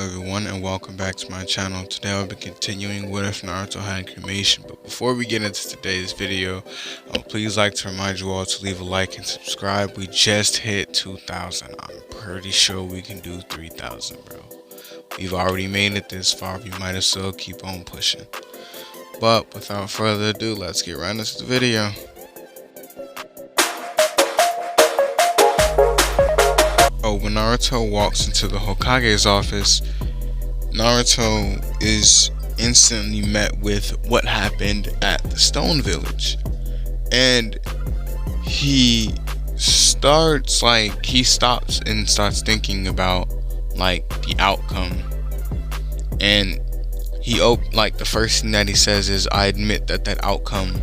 everyone, and welcome back to my channel. Today I'll be continuing with if Naruto had cremation. But before we get into today's video, please like to remind you all to leave a like and subscribe. We just hit 2,000. I'm pretty sure we can do 3,000, bro. We've already made it this far. We might as well keep on pushing. But without further ado, let's get right into the video. When Naruto walks into the Hokage's office, Naruto is instantly met with what happened at the Stone Village. And he stops and starts thinking about the outcome. And the first thing that he says is, I admit that outcome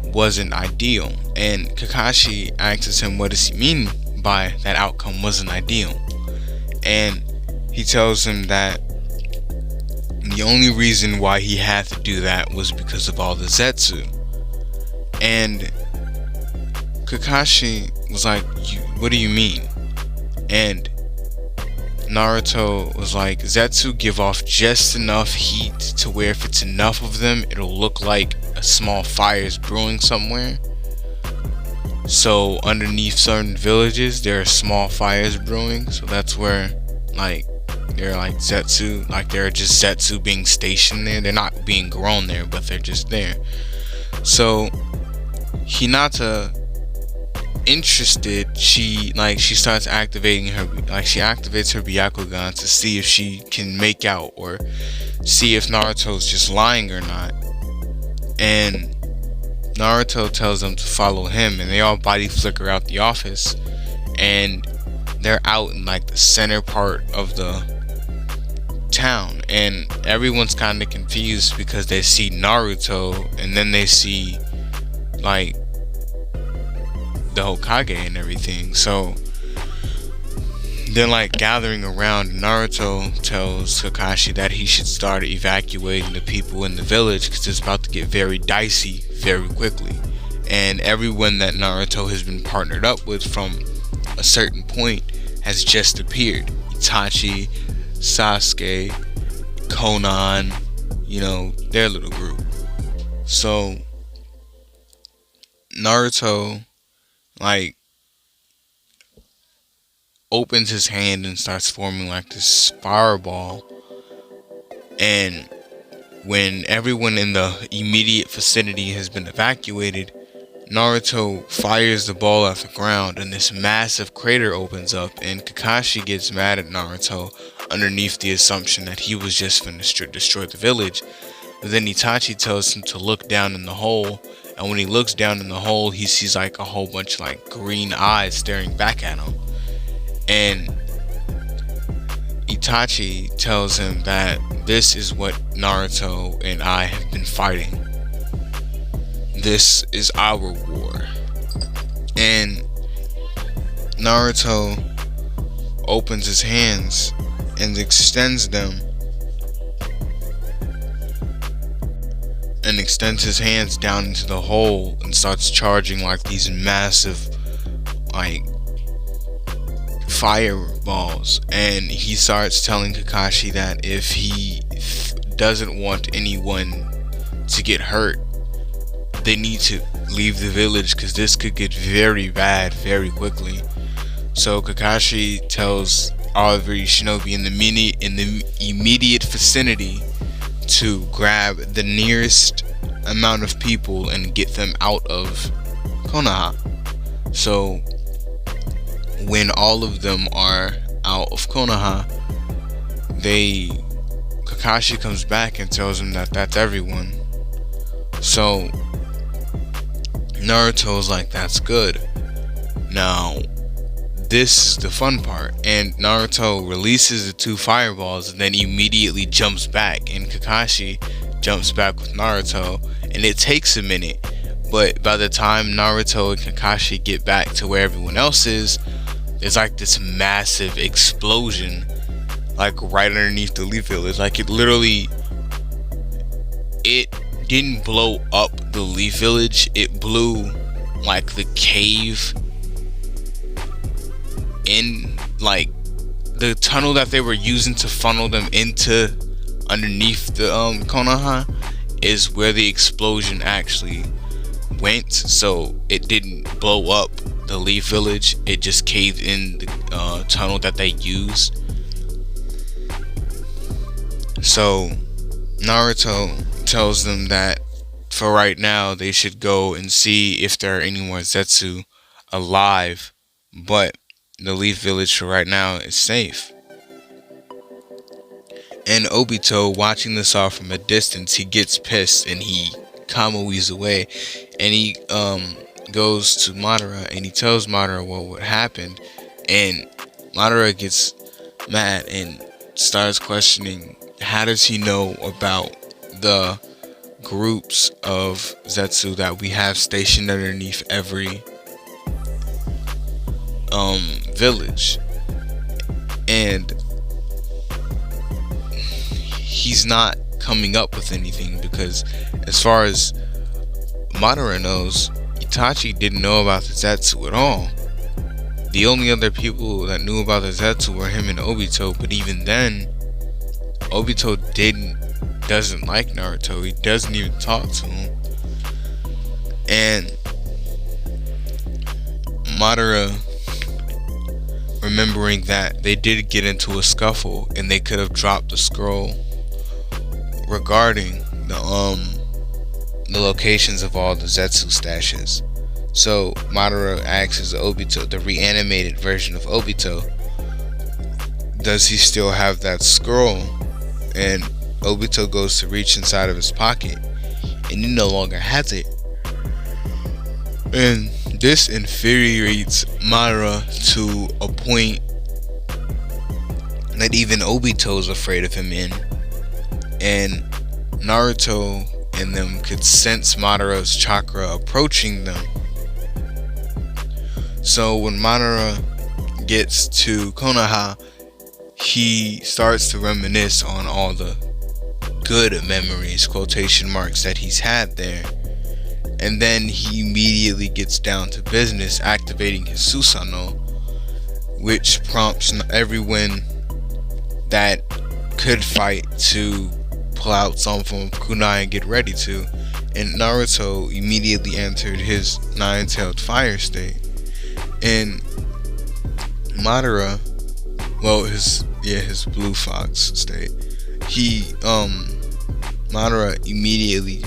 wasn't ideal. And Kakashi asks him, what does he mean by that outcome wasn't ideal? And he tells him that the only reason why he had to do that was because of all the Zetsu. And Kakashi was like, what do you mean? And Naruto was like, Zetsu give off just enough heat to where if it's enough of them, it'll look like a small fire is brewing somewhere. So underneath certain villages, there are small fires brewing. So that's where they're Zetsu, they're just Zetsu being stationed there. They're not being grown there, but they're just there. So Hinata, interested, she starts activating her, she activates her Byakugan to see if she can make out or see if Naruto's just lying or not. And Naruto tells them to follow him, and they all body flicker out the office, and they're out in the center part of the town, and everyone's kind of confused because they see Naruto and then they see the Hokage and everything. So they're gathering around. Naruto tells Kakashi that he should start evacuating the people in the village because it's about to get very dicey very quickly. And everyone that Naruto has been partnered up with from a certain point has just appeared. Itachi, Sasuke, Konan, their little group. So Naruto opens his hand and starts forming this fireball. And when everyone in the immediate vicinity has been evacuated, Naruto fires the ball at the ground and this massive crater opens up, and Kakashi gets mad at Naruto underneath the assumption that he was just finna destroy the village. But then Itachi tells him to look down in the hole, and when he looks down in the hole, he sees a whole bunch of green eyes staring back at him. And Itachi tells him that this is what Naruto and I have been fighting. This is our war. And Naruto opens his hands and extends them, and extends his hands down into the hole and starts charging these massive fireballs. And he starts telling Kakashi that if he doesn't want anyone to get hurt, they need to leave the village because this could get very bad very quickly. So Kakashi tells all of the Shinobi in the immediate vicinity to grab the nearest amount of people and get them out of Konoha. So when all of them are out of Konoha, Kakashi comes back and tells him that that's everyone. So Naruto's like, that's good. Now this is the fun part. And Naruto releases the two fireballs and then immediately jumps back, and Kakashi jumps back with Naruto, and it takes a minute, but by the time Naruto and Kakashi get back to where everyone else is, there's this massive explosion right underneath the Leaf Village. It didn't blow up the Leaf Village, it blew the cave in the tunnel that they were using to funnel them into underneath the Konoha is where the explosion actually went. So it didn't blow up the Leaf Village, it just caved in the tunnel that they used. So Naruto tells them that for right now they should go and see if there are any more Zetsu alive, but the Leaf Village for right now is safe. And Obito, watching this all from a distance, he gets pissed and he Kamui's away, and he goes to Madara and he tells Madara what happened, and Madara gets mad and starts questioning, how does he know about the groups of Zetsu that we have stationed underneath every village? And he's not coming up with anything, because as far as Madara knows, Itachi didn't know about the Zetsu at all. The only other people that knew about the Zetsu were him and Obito, but even then, Obito doesn't like Naruto. He doesn't even talk to him. And Madara, remembering that they did get into a scuffle and they could have dropped the scroll regarding the locations of all the Zetsu stashes. So Madara asks Obito, the reanimated version of Obito, does he still have that scroll? And Obito goes to reach inside of his pocket and he no longer has it. And this infuriates Madara to a point that even Obito's afraid of him in. And Naruto and them could sense Madara's chakra approaching them. So when Madara gets to Konoha, he starts to reminisce on all the good memories, quotation marks, that he's had there. And then he immediately gets down to business, activating his Susanoo, which prompts everyone that could fight to pull out some form of kunai and get ready to. And Naruto immediately entered his nine-tailed fire state. And Madara, well, his blue fox state, Madara immediately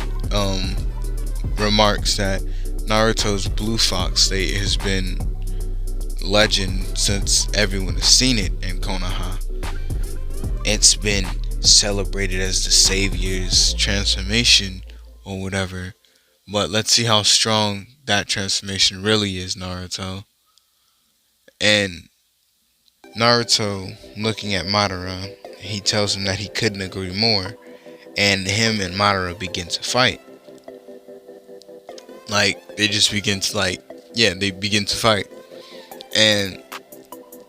remarks that Naruto's blue fox state has been legend since everyone has seen it in Konoha. It's been celebrated as the savior's transformation or whatever, but let's see how strong that transformation really is, Naruto. And Naruto, looking at Madara, he tells him that he couldn't agree more, and him and Madara begin to fight. Like, they just begin to they begin to fight. And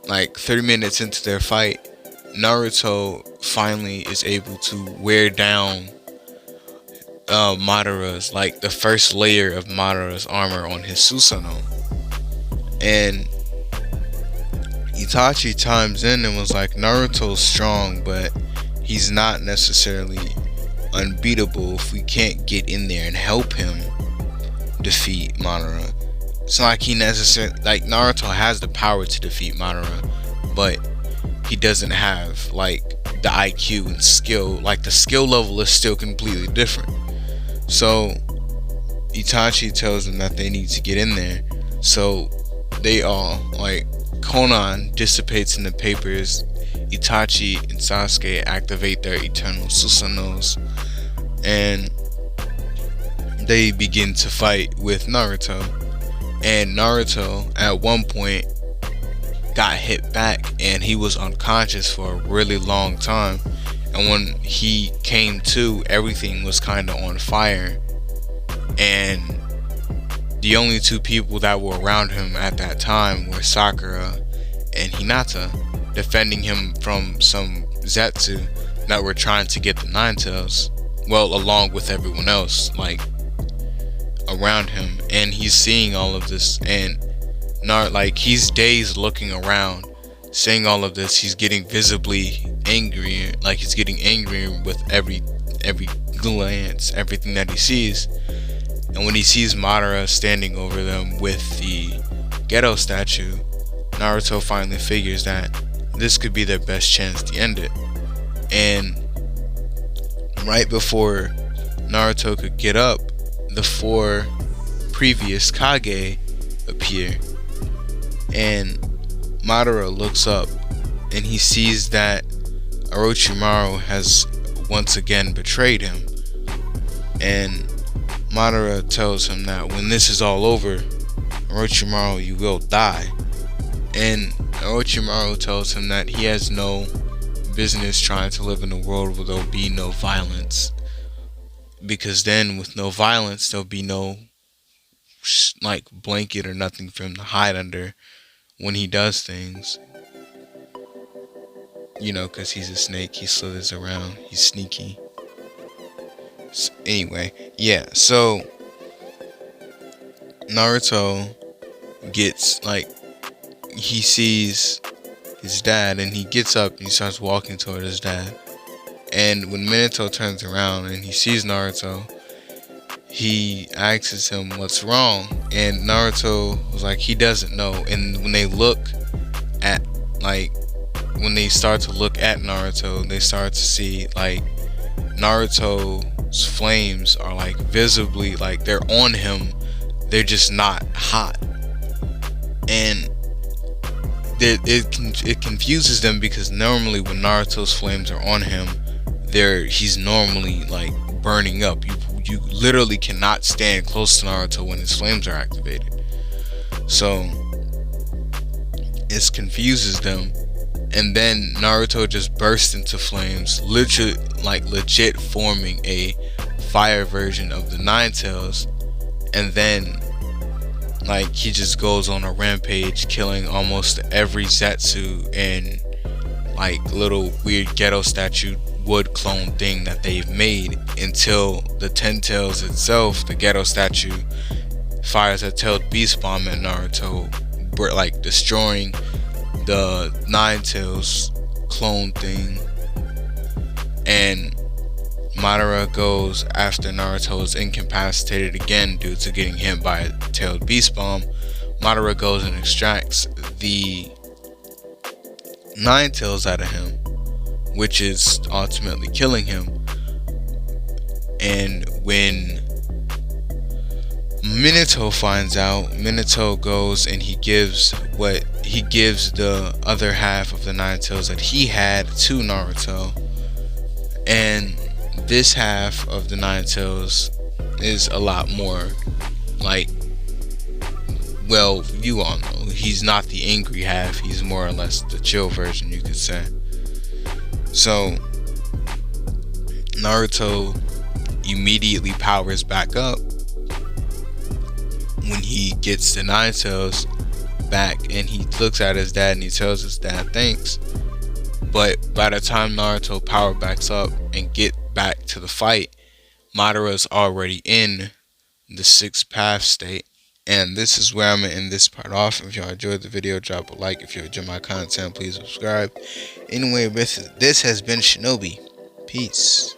like 30 minutes into their fight, Naruto finally is able to wear down Madara's, like, the first layer of Madara's armor on his Susanoo. And Itachi chimes in and was like, Naruto's strong, but he's not necessarily unbeatable if we can't get in there and help him defeat Madara. It's not like he necessarily, like, Naruto has the power to defeat Madara, but he doesn't have, like, the IQ and skill. Like, the skill level is still completely different. So Itachi tells them that they need to get in there. So they all, like, Konan dissipates in the papers. Itachi and Sasuke activate their eternal Susanoos, and they begin to fight with Naruto. And Naruto at one point got hit back and he was unconscious for a really long time. And when he came to, everything was kind of on fire. And the only two people that were around him at that time were Sakura and Hinata, defending him from some Zetsu that were trying to get the Nine Tails. Well, along with everyone else, like, around him. And he's seeing all of this, and he's dazed, looking around, saying all of this, he's getting visibly angrier, like he's getting angrier with every glance, everything that he sees. And when he sees Madara standing over them with the ghetto statue, Naruto finally figures that this could be their best chance to end it. And right before Naruto could get up, the 4 previous Kage appear. And Madara looks up and he sees that Orochimaru has once again betrayed him. And Madara tells him that when this is all over, Orochimaru, you will die. And Orochimaru tells him that he has no business trying to live in a world where there'll be no violence, because then with no violence there'll be no like blanket or nothing for him to hide under when he does things, you know, because he's a snake, he slithers around, he's sneaky. So anyway, yeah, so Naruto gets, like, he sees his dad and he gets up and he starts walking toward his dad. And when Minato turns around and he sees Naruto, he asks him what's wrong, and Naruto was like, he doesn't know. And when they look at, like, when they start to look at Naruto, they start to see, like, Naruto's flames are, like, visibly, like, they're on him, they're just not hot. And it confuses them, because normally when Naruto's flames are on him, he's normally, like, burning up. You literally cannot stand close to Naruto when his flames are activated. So it confuses them, and then Naruto just bursts into flames, literally, like, legit forming a fire version of the Nine Tails. And then, like, he just goes on a rampage, killing almost every Zetsu and, like, little weird ghetto statue wood clone thing that they've made, until the Ten Tails itself, the ghetto statue, fires a tailed beast bomb at Naruto, like destroying the Nine Tails clone thing. And Madara goes after Naruto is incapacitated again due to getting hit by a tailed beast bomb. Madara goes and extracts the Nine Tails out of him, which is ultimately killing him. And when Minato finds out, Minato goes and he gives the other half of the Nine Tails that he had to Naruto. And this half of the Nine Tails is a lot more, like, well, you all know, he's not the angry half, he's more or less the chill version, you could say. So Naruto immediately powers back up when he gets the Nine Tails back, and he looks at his dad and he tells his dad thanks. But by the time Naruto power backs up and get back to the fight, Madara's already in the sixth path state. And this is where I'm going to end this part off. If y'all enjoyed the video, drop a like. If you enjoyed my content, please subscribe. Anyway, this has been Shinobi. Peace.